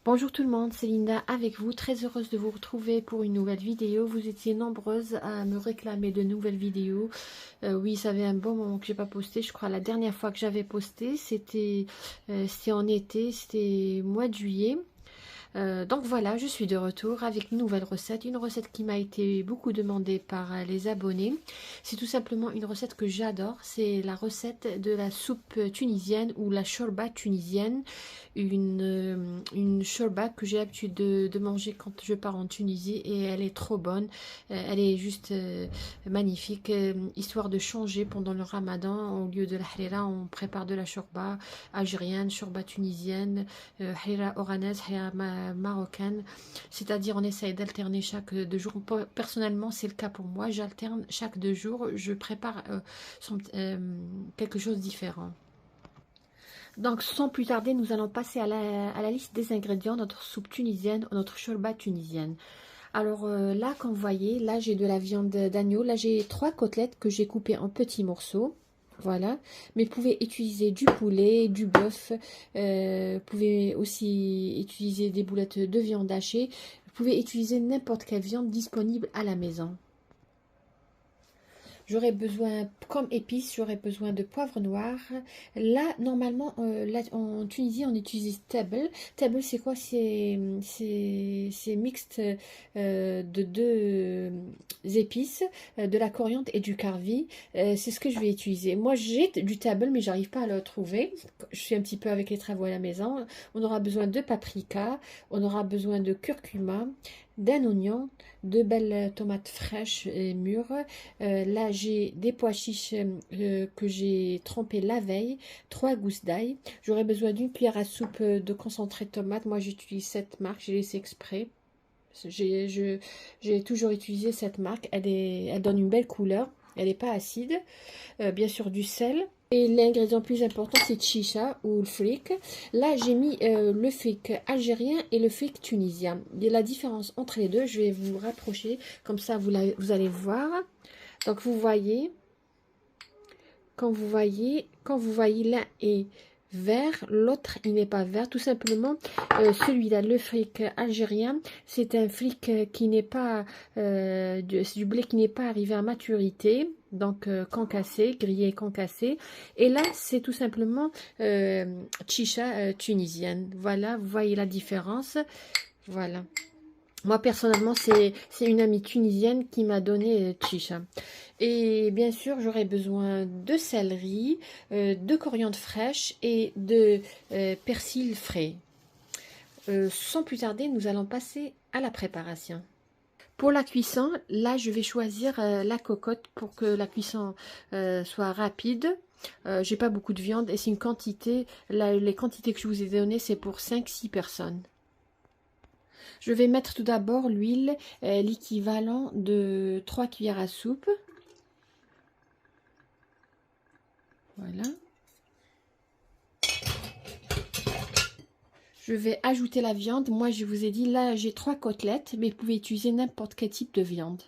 Bonjour tout le monde, c'est Linda avec vous, très heureuse de vous retrouver pour une nouvelle vidéo. Vous étiez nombreuses à me réclamer de nouvelles vidéos. Oui, ça fait un bon moment que j'ai pas posté. Je crois la dernière fois que j'avais posté, c'était en été, c'était mois de juillet. Donc voilà, je suis de retour avec une nouvelle recette, une recette qui m'a été beaucoup demandée par les abonnés. C'est tout simplement une recette que j'adore, c'est la recette de la soupe tunisienne ou la shorba tunisienne, une shorba que j'ai l'habitude de manger quand je pars en Tunisie et elle est trop bonne, elle est juste magnifique, histoire de changer pendant le ramadan. Au lieu de la harira, on prépare de la shorba algérienne, shorba tunisienne, harira oranaise, harira marocaine, c'est-à-dire on essaye d'alterner chaque 2 jours. Personnellement, c'est le cas pour moi, j'alterne chaque 2 jours, je prépare quelque chose de différent. Donc sans plus tarder, nous allons passer à la liste des ingrédients de notre soupe tunisienne, notre shorba tunisienne. Alors là, comme vous voyez, là j'ai de la viande d'agneau, là j'ai 3 côtelettes que j'ai coupées en petits morceaux. Voilà, mais vous pouvez utiliser du poulet, du bœuf, vous pouvez aussi utiliser des boulettes de viande hachée, vous pouvez utiliser n'importe quelle viande disponible à la maison. J'aurais besoin, comme épices, j'aurais besoin de poivre noir. Là, normalement, là, en Tunisie, on utilise table. Table, c'est quoi? C'est mixte de 2 épices, de la coriandre et du carvi. C'est ce que je vais utiliser. Moi, j'ai du table, mais j'arrive pas à le trouver. Je suis un petit peu avec les travaux à la maison. On aura besoin de paprika, on aura besoin de curcuma, d'un oignon, 2 belles tomates fraîches et mûres. Là, j'ai des pois chiches que j'ai trempés la veille, 3 gousses d'ail. J'aurai besoin d'une cuillère à soupe de concentré de tomate. Moi, j'utilise cette marque, j'ai laissé exprès. J'ai toujours utilisé cette marque. Elle donne une belle couleur. Elle n'est pas acide. Bien sûr, du sel. Et l'ingrédient plus important, c'est chicha ou le fric. Là, j'ai mis le fric algérien et le fric tunisien. Et la différence entre les deux, je vais vous rapprocher. Comme ça, vous allez voir. Donc, vous voyez, quand vous voyez l'un est vert, l'autre, il n'est pas vert. Tout simplement, celui-là, le fric algérien, c'est un fric qui n'est pas, c'est du blé qui n'est pas arrivé à maturité. Donc, concassé, grillé concassé. Et là, c'est tout simplement chicha tunisienne. Voilà, vous voyez la différence. Voilà. Moi, personnellement, c'est une amie tunisienne qui m'a donné chicha. Et bien sûr, j'aurai besoin de céleri, de coriandre fraîche et de persil frais. Sans plus tarder, nous allons passer à la préparation. Pour la cuisson, là, je vais choisir la cocotte pour que la cuisson soit rapide. J'ai pas beaucoup de viande et c'est une quantité, les quantités que je vous ai données, c'est pour 5-6 personnes. Je vais mettre tout d'abord l'huile, l'équivalent de 3 cuillères à soupe. Voilà. Je vais ajouter la viande. Moi, je vous ai dit, là, j'ai 3 côtelettes, mais vous pouvez utiliser n'importe quel type de viande.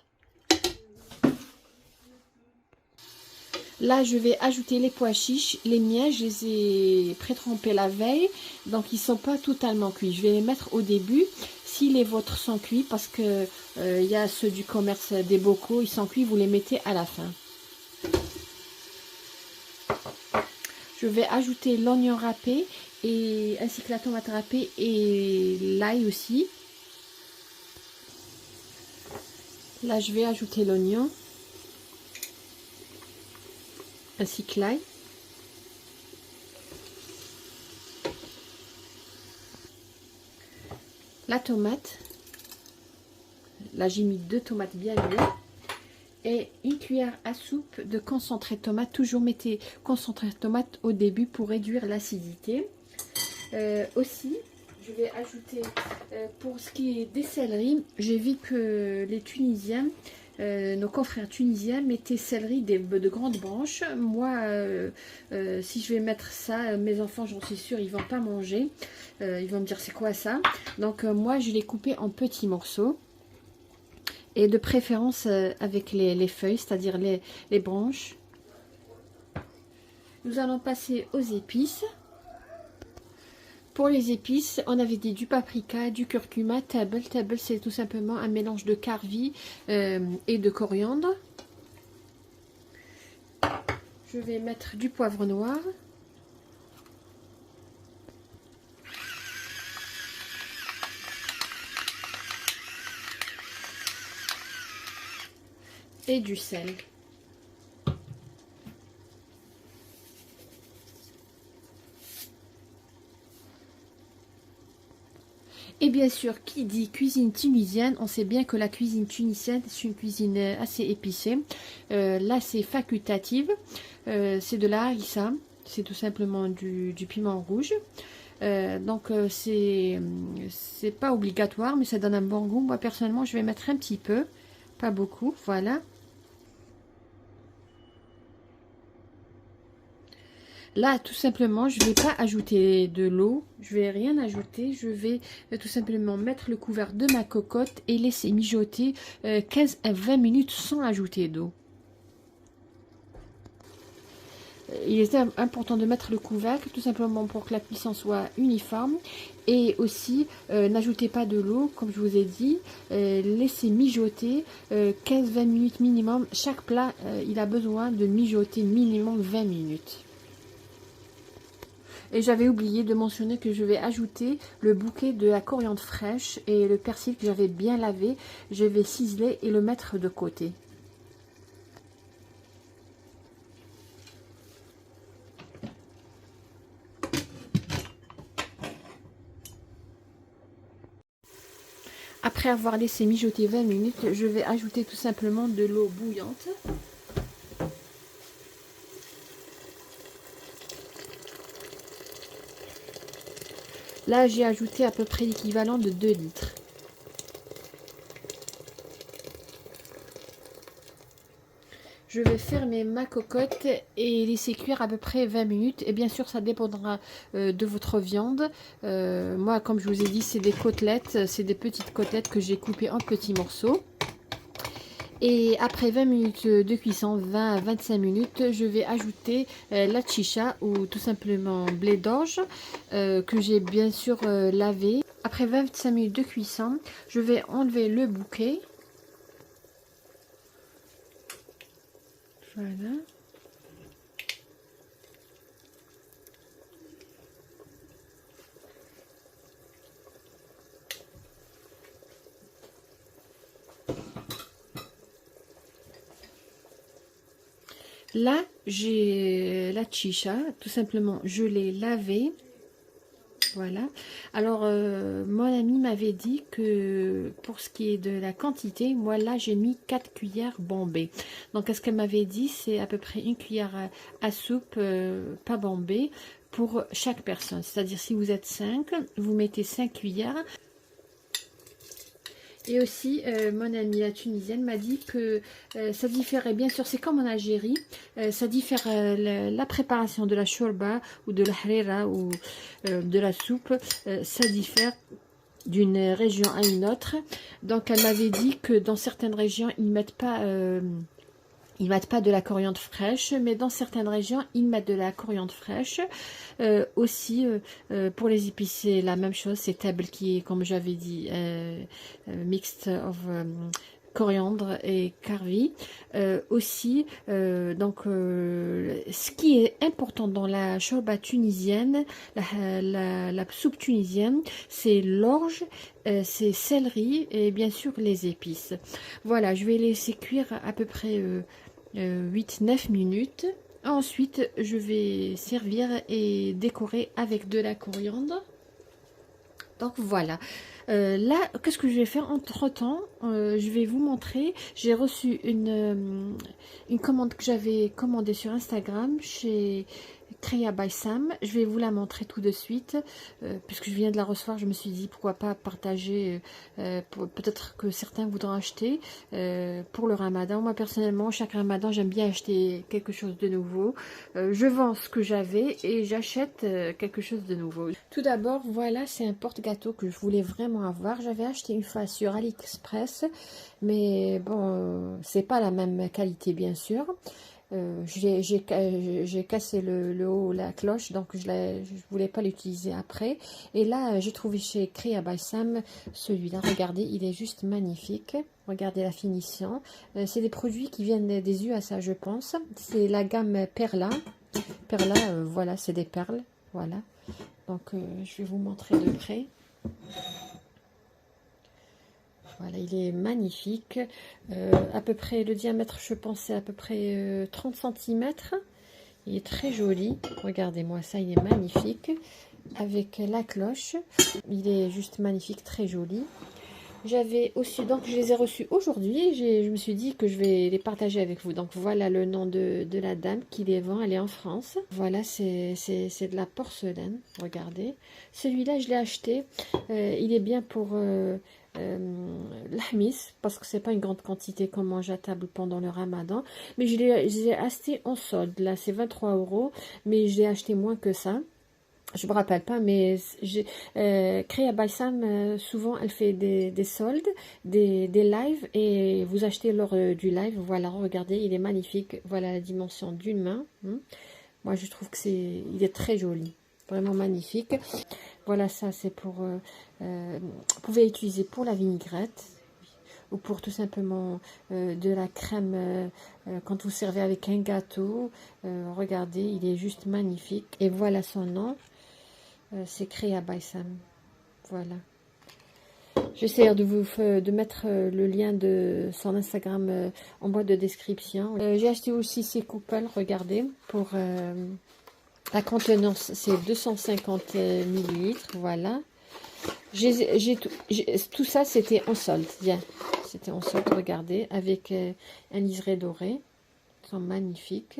Là, je vais ajouter les pois chiches. Les miens, je les ai pré-trempés la veille, donc ils ne sont pas totalement cuits. Je vais les mettre au début. Si les vôtres sont cuits, parce que y a ceux du commerce des bocaux, ils sont cuits, vous les mettez à la fin. Je vais ajouter l'oignon râpé et ainsi que la tomate râpée et l'ail aussi. Là, je vais ajouter l'oignon ainsi que l'ail. La tomate. Là, j'ai mis 2 tomates bien mûres. Et une cuillère à soupe de concentré de tomate. Toujours mettez concentré de tomate au début pour réduire l'acidité. Aussi, je vais ajouter, pour ce qui est des céleris, j'ai vu que les Tunisiens, nos confrères tunisiens mettaient céleri de grandes branches. Moi, si je vais mettre ça, mes enfants, j'en suis sûre, ils vont pas manger. Ils vont me dire c'est quoi ça. Donc moi, je l'ai coupé en petits morceaux. Et de préférence avec les feuilles, c'est-à-dire les branches. Nous allons passer aux épices. Pour les épices, on avait dit du paprika, du curcuma, table. Table, c'est tout simplement un mélange de carvi et de coriandre. Je vais mettre du poivre noir. Et du sel. Et bien sûr, qui dit cuisine tunisienne, on sait bien que la cuisine tunisienne, c'est une cuisine assez épicée. Là, c'est facultative. C'est de la harissa. C'est tout simplement du piment rouge. Donc, c'est pas obligatoire, mais ça donne un bon goût. Moi, personnellement, je vais mettre un petit peu. Pas beaucoup, voilà. Là, tout simplement, je ne vais pas ajouter de l'eau. Je vais rien ajouter. Je vais tout simplement mettre le couvert de ma cocotte et laisser mijoter 15 à 20 minutes sans ajouter d'eau. Il est important de mettre le couvercle tout simplement pour que la cuisson soit uniforme. Et aussi, n'ajoutez pas de l'eau, comme je vous ai dit. Laissez mijoter 15-20 minutes minimum. Chaque plat, il a besoin de mijoter minimum 20 minutes. Et j'avais oublié de mentionner que je vais ajouter le bouquet de la coriandre fraîche et le persil que j'avais bien lavé. Je vais ciseler et le mettre de côté. Après avoir laissé mijoter 20 minutes, je vais ajouter tout simplement de l'eau bouillante. Là, j'ai ajouté à peu près l'équivalent de 2 litres. Je vais fermer ma cocotte et laisser cuire à peu près 20 minutes. Et bien sûr, ça dépendra de votre viande. Moi, comme je vous ai dit, c'est des côtelettes. C'est des petites côtelettes que j'ai coupées en petits morceaux. Et après 20 minutes de cuisson, 20 à 25 minutes, je vais ajouter la chicha ou tout simplement blé d'orge que j'ai bien sûr lavé. Après 25 minutes de cuisson, je vais enlever le bouquet. Voilà. Là, j'ai la chicha, tout simplement, je l'ai lavée. Voilà. Alors, mon ami m'avait dit que pour ce qui est de la quantité, moi là, j'ai mis 4 cuillères bombées. Donc, ce qu'elle m'avait dit, c'est à peu près une cuillère à soupe, pas bombée, pour chaque personne. C'est-à-dire, si vous êtes 5, vous mettez 5 cuillères. Et aussi, mon amie la tunisienne m'a dit que ça différait, bien sûr, c'est comme en Algérie, ça diffère la préparation de la shorba ou de la harira ou de la soupe, ça diffère d'une région à une autre. Donc, elle m'avait dit que dans certaines régions, ils mettent pas... ils mettent pas de la coriandre fraîche, mais dans certaines régions, ils mettent de la coriandre fraîche. Aussi, pour les épices, c'est la même chose. C'est table qui est, comme j'avais dit, mixed of coriandre et carvi. Aussi, donc, ce qui est important dans la shorba tunisienne, la soupe tunisienne, c'est l'orge, c'est céleri et bien sûr les épices. Voilà, je vais laisser cuire à peu près 8-9 minutes. Ensuite, je vais servir et décorer avec de la coriandre. Donc voilà. Là, qu'est-ce que je vais faire entre temps? Je vais vous montrer. J'ai reçu une commande que j'avais commandée sur Instagram chez Créa by Sam. Je vais vous la montrer tout de suite. Puisque je viens de la recevoir, je me suis dit pourquoi pas partager. Peut-être que certains voudront acheter pour le ramadan. Moi personnellement, chaque ramadan, j'aime bien acheter quelque chose de nouveau. Je vends ce que j'avais et j'achète quelque chose de nouveau. Tout d'abord, voilà, c'est un porte-gâteau que je voulais vraiment avoir. J'avais acheté une fois sur AliExpress, mais bon, c'est pas la même qualité bien sûr. J'ai cassé le haut, la cloche, donc je voulais pas l'utiliser après. Et là, j'ai trouvé chez Crea by Sam celui-là. Regardez, il est juste magnifique. Regardez la finition. C'est des produits qui viennent des USA, je pense. C'est la gamme Perla. Perla, voilà, c'est des perles. Voilà. Donc, je vais vous montrer de près. Voilà, il est magnifique. À peu près, le diamètre, je pense, c'est à peu près 30 cm. Il est très joli. Regardez-moi ça, il est magnifique. Avec la cloche. Il est juste magnifique, très joli. J'avais aussi, donc je les ai reçus aujourd'hui. Je me suis dit que je vais les partager avec vous. Donc voilà le nom de la dame qui les vend. Elle est en France. Voilà, c'est de la porcelaine. Regardez. Celui-là, je l'ai acheté. Il est bien pour l'ahmis, parce que c'est pas une grande quantité qu'on mange à table pendant le ramadan. Mais je l'ai acheté en solde. Là, c'est 23 €. Mais j'ai acheté moins que ça. Je me rappelle pas, mais j'ai Crea by Sam, souvent elle fait des soldes, des lives, et vous achetez lors du live. Voilà, regardez, il est magnifique. Voilà la dimension d'une main. Moi, je trouve que il est très joli, vraiment magnifique. Voilà, ça c'est pour, vous pouvez utiliser pour la vinaigrette ou pour tout simplement de la crème quand vous servez avec un gâteau. Regardez, il est juste magnifique. Et voilà son nom. C'est Crea by Sam. Voilà. J'essaie de mettre le lien de son Instagram en boîte de description. J'ai acheté aussi ces coupelles, regardez, pour la contenance, c'est 250 millilitres. Voilà. Tout ça, c'était en solde. Bien, c'était en solde, regardez, avec un liseré doré. Ils sont magnifiques.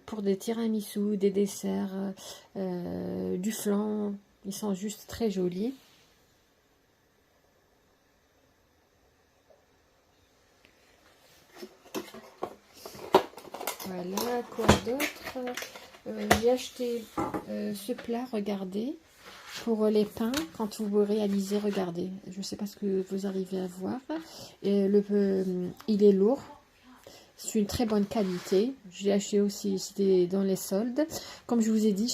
Pour des tiramisu, des desserts, du flan. Ils sont juste très jolis. Voilà, quoi d'autre? J'ai acheté ce plat, regardez, pour les pains, quand vous réalisez, regardez. Je ne sais pas ce que vous arrivez à voir. Il est lourd. C'est une très bonne qualité. Je l'ai acheté aussi, c'était dans les soldes. Comme je vous ai dit,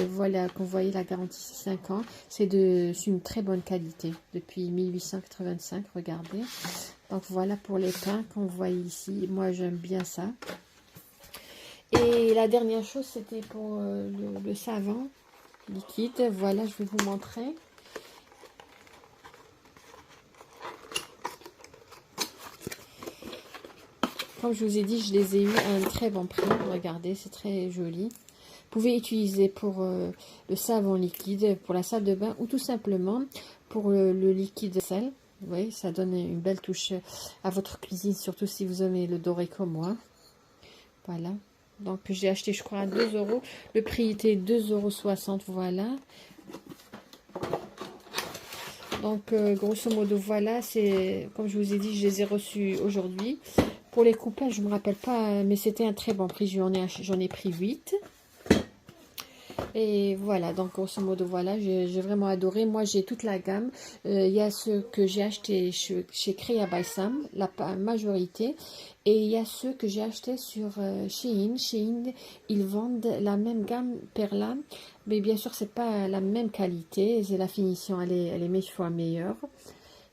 voilà, comme vous voyez, la garantie c'est 5 ans. C'est une très bonne qualité depuis 1885, regardez. Donc voilà pour les pains qu'on voit ici. Moi j'aime bien ça. Et la dernière chose, c'était pour le savon liquide. Voilà, je vais vous montrer. Comme je vous ai dit, je les ai eu à un très bon prix. Regardez, c'est très joli. Vous pouvez utiliser pour le savon liquide, pour la salle de bain, ou tout simplement pour le liquide sel. Vous voyez, ça donne une belle touche à votre cuisine, surtout si vous aimez le doré comme moi. Voilà. Donc, j'ai acheté, je crois, à 2 €. Le prix était 2,60 €. Voilà. Donc, grosso modo, voilà. C'est, comme je vous ai dit, je les ai reçus aujourd'hui. Pour les coupages, je ne me rappelle pas, mais c'était un très bon prix. J'en ai pris 8. Et voilà, donc grosso modo, voilà, j'ai vraiment adoré. Moi, j'ai toute la gamme. Il y a ceux que j'ai acheté chez Crea by Sam, la majorité. Et il y a ceux que j'ai acheté sur Shein. Shein, ils vendent la même gamme Perla. Mais bien sûr, c'est pas la même qualité. La finition, elle est 1000 fois meilleure.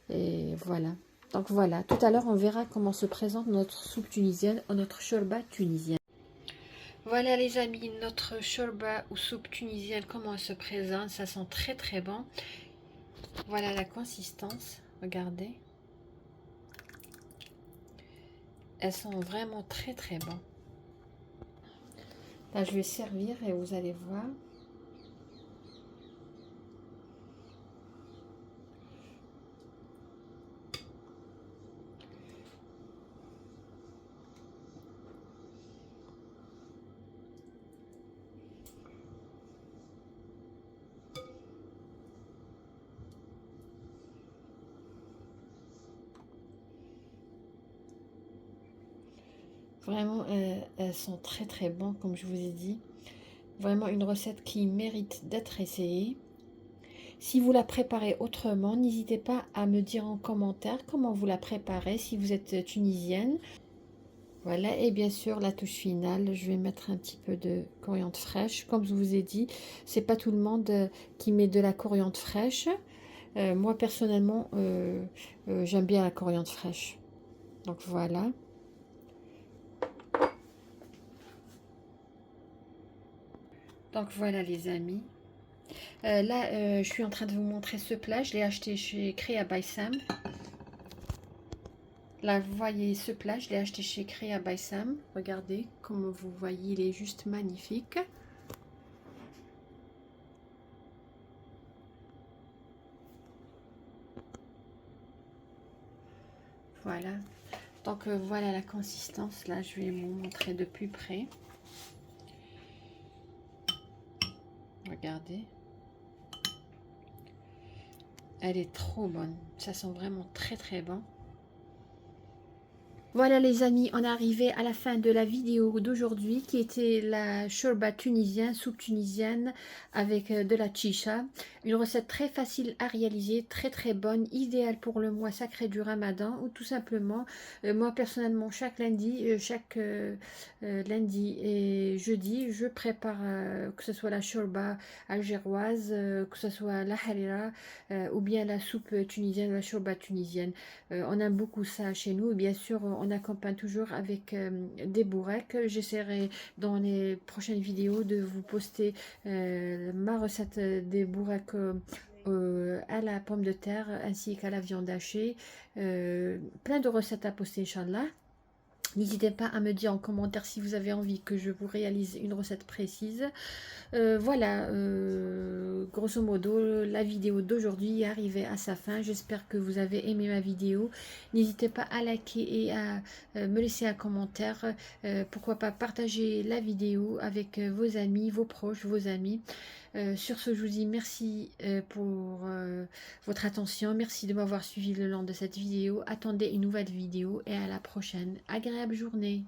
Et voilà. Donc voilà, tout à l'heure, on verra comment se présente notre soupe tunisienne, notre shorba tunisien. Voilà les amis, notre shorba ou soupe tunisienne, comment elle se présente. Ça sent très très bon. Voilà la consistance, regardez. Elles sont vraiment très très bon. Là je vais servir et vous allez voir. Vraiment, elles sont très très bonnes, comme je vous ai dit. Vraiment une recette qui mérite d'être essayée. Si vous la préparez autrement, n'hésitez pas à me dire en commentaire comment vous la préparez, si vous êtes tunisienne. Voilà, et bien sûr, la touche finale, je vais mettre un petit peu de coriandre fraîche. Comme je vous ai dit, c'est pas tout le monde qui met de la coriandre fraîche. Moi, personnellement, j'aime bien la coriandre fraîche. Donc voilà. Donc voilà les amis. Là, je suis en train de vous montrer ce plat. Je l'ai acheté chez Créa by Sam. Là, vous voyez ce plat, je l'ai acheté chez Créa by Sam. Regardez, comme vous voyez, il est juste magnifique. Voilà. Donc voilà la consistance. Là, je vais vous montrer de plus près. Regardez. Elle est trop bonne. Ça sent vraiment très très bon. Voilà les amis, on est arrivé à la fin de la vidéo d'aujourd'hui qui était la shorba tunisienne, soupe tunisienne avec de la chicha. Une recette très facile à réaliser, très très bonne, idéale pour le mois sacré du Ramadan ou tout simplement, moi personnellement chaque lundi, lundi et jeudi, je prépare que ce soit la shorba algéroise, que ce soit la harira ou bien la soupe tunisienne, la shorba tunisienne. On aime beaucoup ça chez nous. Bien sûr, on accompagne toujours avec des bourrecs. J'essaierai dans les prochaines vidéos de vous poster ma recette des bourrecs à la pomme de terre ainsi qu'à la viande hachée. Plein de recettes à poster, Inch'Allah. N'hésitez pas à me dire en commentaire si vous avez envie que je vous réalise une recette précise. Voilà, grosso modo, la vidéo d'aujourd'hui est arrivée à sa fin. J'espère que vous avez aimé ma vidéo. N'hésitez pas à liker et à me laisser un commentaire. Pourquoi pas partager la vidéo avec vos amis, vos proches, vos amis. Sur ce, je vous dis merci pour votre attention. Merci de m'avoir suivi le long de cette vidéo. Attendez une nouvelle vidéo et à la prochaine. Agréable journée.